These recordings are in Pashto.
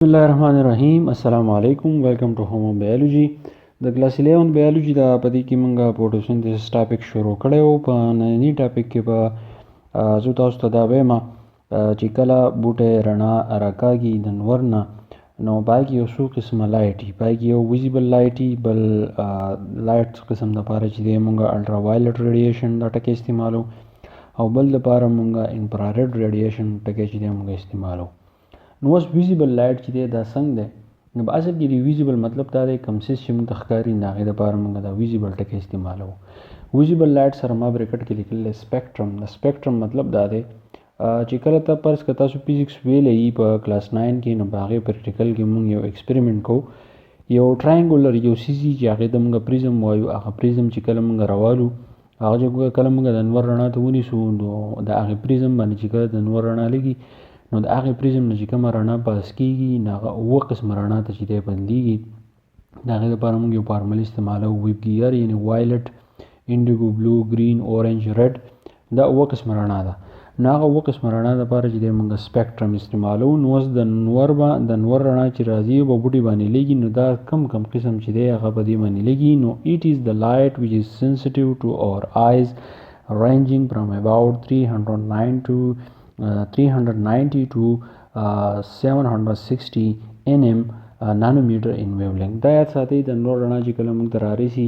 बिस्मिल्लाहिर्रहमानिर्रहीम अस्सलाम वालेकुम वेलकम टू होम बायोलॉजी د क्लास 11 बायोलॉजी دا پدې کې مونږه فوټوسنتھسس ټاپک شروع کړو په نننی ټاپک کې به زه تاسو ته دا وایم چې کله بوټي رڼا راکاږي د نور نه نو باقي یو څو قسمه لایټي باقي یو ویزیبل لایټي بل لایټ قسم د پاره چې مونږه الټرا وایلټ ریډیشن دا ټکي استعمالو او بل لپاره مونږه انفراريډ ریډیشن ټکي چې مونږه استعمالو نو اوس ویزیبل لایټ چې دی دا څنګه دی نو په اصل کې د ویزیبل مطلب دا دی کوم څیز چې موږ ته ښکاري د هغې دپاره موږ دا ویزیبل ټکی استعمالوو ویزیبل لایټ سره ما برکټ کې لیکلی دی سپیکټرم د سپیکټرم مطلب دا دی چې کله ته فرض که تاسو فزیکس ویلی یي په کلاس 9 کې نو په هغې پریکټیکل کې موږ یو ایکسپریمنټ کوو یو ټراینګولر یو څیز چې هغې ته موږ پریزم وایو هغه پریزم چې کله موږ راوالو هغه چې کله موږ د انور رڼا ته ونیسو نو د هغې پریزم باندې چې کله د انور رڼا لګي نو د هغې پریزم نه چې کومه رڼا پاس کېږي نو هغه اووه قسمه رڼا ته چې دی بدلېږي د هغې دپاره موږ یو فارمول استعمالوو ویب ګیر یعنې وایلټ انډیګو بلو ګرین اورنج رډ دا اووه قسمه رڼا ده نو هغه اووه قسمه رڼا دپاره چې دی موږ سپیکټرم استعمالوو نو اوس د نور رڼا چې راځي په بوټي باندې لګي نو دا کم قسم چې دی هغه په دې باندې لګي نو it is the light which is sensitive to our eyes ranging from about 390 to 760 nm نانومیټر ان ویولنګ دا یاد ساتئ د نور رڼا چې کله موږ ته رارسي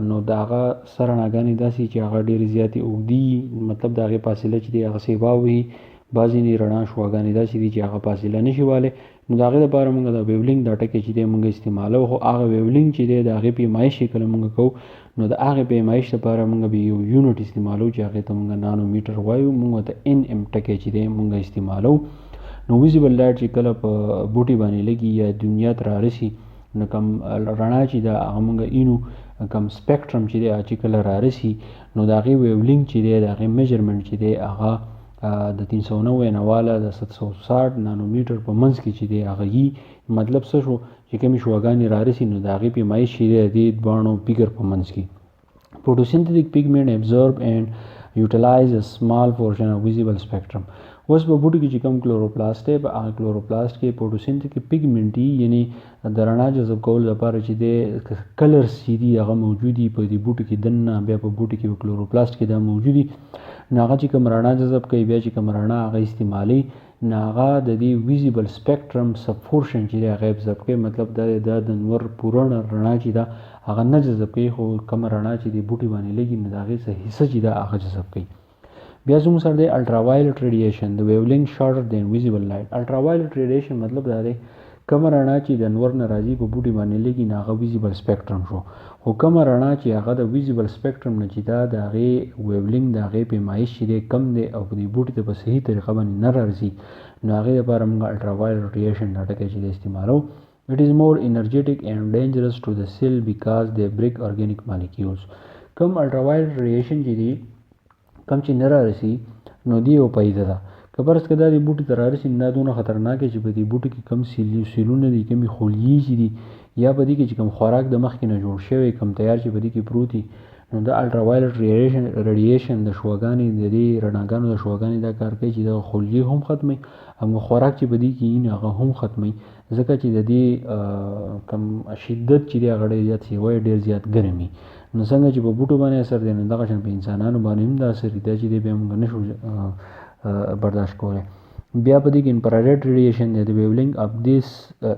نو د هغه څه رڼاګانې داسې چې هغه ډېرې زیاتې اوږدي مطلب د هغې فاصله چې دی هغه سیوا وي بعضې رڼا شواګانې داسې دي چې هغه فاصله نشي والی نو د هغې دپاره موږ د ویولنګ دا ټکی چې دی موږ استعمالوو خو هغه ویولنګ چې دی د هغې پیمایش چې کله موږ کوو نو د هغې پیمایش لپاره موږ به یو یونټ استعمالوو چې هغې ته موږ نانومیټر وایو موږ ته NM ټکی چې دی موږ استعمالوو نو ویزیبل لایټ چې کله په بوټي باندې لګي یا دنیا ته رارسي نو کوم رڼا چې ده هغه موږ اینو کوم سپیکټرم چې دی چې کله رارسي نو د هغې ویولنګ چې دی د هغې میجرمنټ چې دی هغه د 390 نه واله د 760 نانومیټر په منځ کې چې دی هغه یي مطلب څه شو چې کومې شواګانې رارسي نو د هغې پیمایش چې دی د دې دواړو فیګر په منځ کې photosynthetic pigment absorb and utilize a small portion of visible spectrum اوس په بوټي کې چې کوم کلوروپلاست دی په هغه کلوروپلاست کې فوټوسینتھیټک پیګمنټ دي یعنې د رڼا جذب کولو لپاره چې دی کلرز چې دي هغه موجود دي په دې بوټي کې دننه بیا په بوټي کې په کلوروپلاست کې دا موجود دي نو هغه چې کوم رڼا جذب کوي بیا چې کوم رڼا هغه استعمالوي نو هغه د دې ویزیبل سپیکټرم سب پورشن چې دی هغه ابزرب کوي مطلب دا د نور پوره رڼا چې ده هغه نه جذب کوي خو کومه رڼا چې دی بوټي باندې لګي نو د هغې څه حصه چې ده هغه جذب کوي بیا زموږ سره دی الټرا وایلټ ریډیشن د ویولنګ شارټر دین ویزیبل لایټ الټرا وایلټ ریډیشن مطلب دا دی کومه رڼا چې د نور نه راځي په بوټي باندې لګي نو هغه ویزیبل سپیکټرم شو خو کومه رڼا چې هغه د ویزیبل سپیکټرم نه چې دا د هغې ویولنګ د هغې پیمایش چې دی کم دی او په دې بوټي ته په صحیح طریقه باندې نه راځي نو هغې لپاره موږ الټرا وایلټ ریډیشن دا ټکی چې دی استعمالوو It is more energetic and dangerous to the cell because they break organic molecules کوم الټرا وایلټ ریډیشن چې دی کم چې نه رارسي نو دی یو پیده ده که فرض که دا د بوټي ته رارسي نو دا دونه خطرناک چې په دې بوټي کې کم سیلونه دي کمې خولیې چې دي یا په دې کې چې کم خوراک د مخکې نه جوړ شوی کم تیار چې په دې کې پروت دي نو د الټرا وایلټ ریډیشن د شواګانې د دې رڼاګانو د شواګانې دا کار کوي چې د خولیې هم ختموي هم خوراک چې په دې کې وي هغه هم ختموي ځکه چې د دې کم شدت چې دی هغه ډېر زیات سیوی ډېر زیات ګرم وي نو څنګه چې په بوټو باندې اثر دی نو دغه شان په انسانانو باندې هم دا اثر دی دا چې دی بیا موږ نشو برداشت کولی بیا په دې کې انفراريډ ریډیشن دی د ویولنګ اف دیس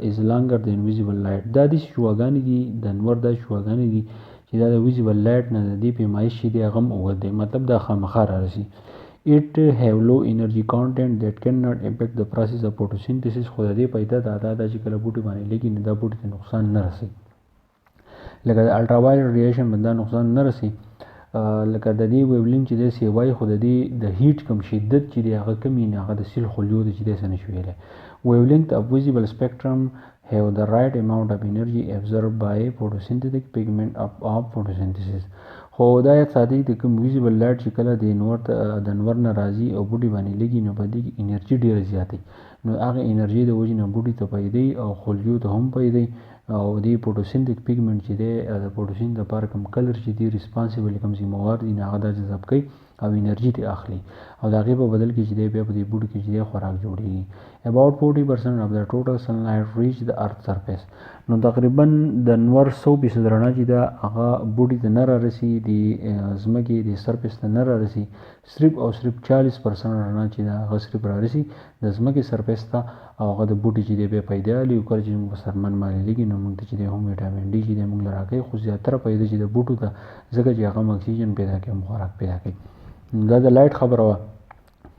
از لانګر دین ویزیبل لایټ دا داسې شواګانې دي د انور دا شواګانې دي چې دا د ویزیبل لایټ نه د دې پیمایش چې دی هغه هم اوږد دی مطلب دا خامخا رارسي it have low energy content that cannot affect the process of photosynthesis خو د دې پیدا دا چې کله بوټي باندې لګي نو دا بوټي ته نقصان نه رسي لکه د الټرا وایلټ ریډیشن باندې نقصان نه رسي لکه د دې ویولنګ چې دی سیوای خو د دې د هیټ کم شدت چې دی هغه کمی نه هغه د سیل خولیو د چې دی څه نشي ویلی ویولنګ of visible spectrum have the right amount of energy absorbed by photosynthetic pigment of photosynthesis خو دا یاد ساتئ د کوم ویزیبل لایټ چې کله د نور نه راځي او بوټي باندې لګي نو په دې کې انرژي ډېره زیاتې نو هغه انرژي د وجې نه بوټي ته پیدي او خلیو ته هم پیدي او د فوټوسینتیک پیګمنټ چې دی د فوټوسین لپاره کوم کلر چې دی ریسپانسیبل کوم مواد دي هغه د جذب کوي او انرژي ته اخلي او د هغې په بدل کې چې دی بیا په دې بوټي کې چې دی خوراک جوړېږي. about 40% of the total sunlight reach the earth surface. نو تقریبا د نور 100% رڼا چې ده هغه بوټي ته نه رارسي د ځمکې د سرفیس ته نه رارسي، صرف او صرف 40% رڼا چې ده هغه صرف رارسي د ځمکې سرفیس ته او هغه د بوټي چې دی بیا پیدا لي او کله چې موږ په سرمن باندې لګي نو موږ ته چې دی هم ویټامین ډي چې دی موږ له راکوي، خو زیاتره پیدا چې د بوټو ته ځکه چې هغه اکسیجن پیدا کوي هم خوراک پیدا کوي. دا د لایټ خبره وه.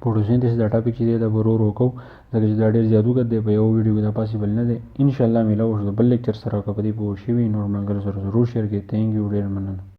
فوټوسینتھسس دا ټاپک چې دی دا به ورو ورو کوو ځکه چې دا ډېر زیات اوږد دی، په یو ویډیو کې دا پاسبل نه دی. انشاءالله میلاو شو د بل لیکچر سره که په دې پوه شوي نور ملګرو سره ضرور شیر کړئ. تھینک یو ډېر مننه.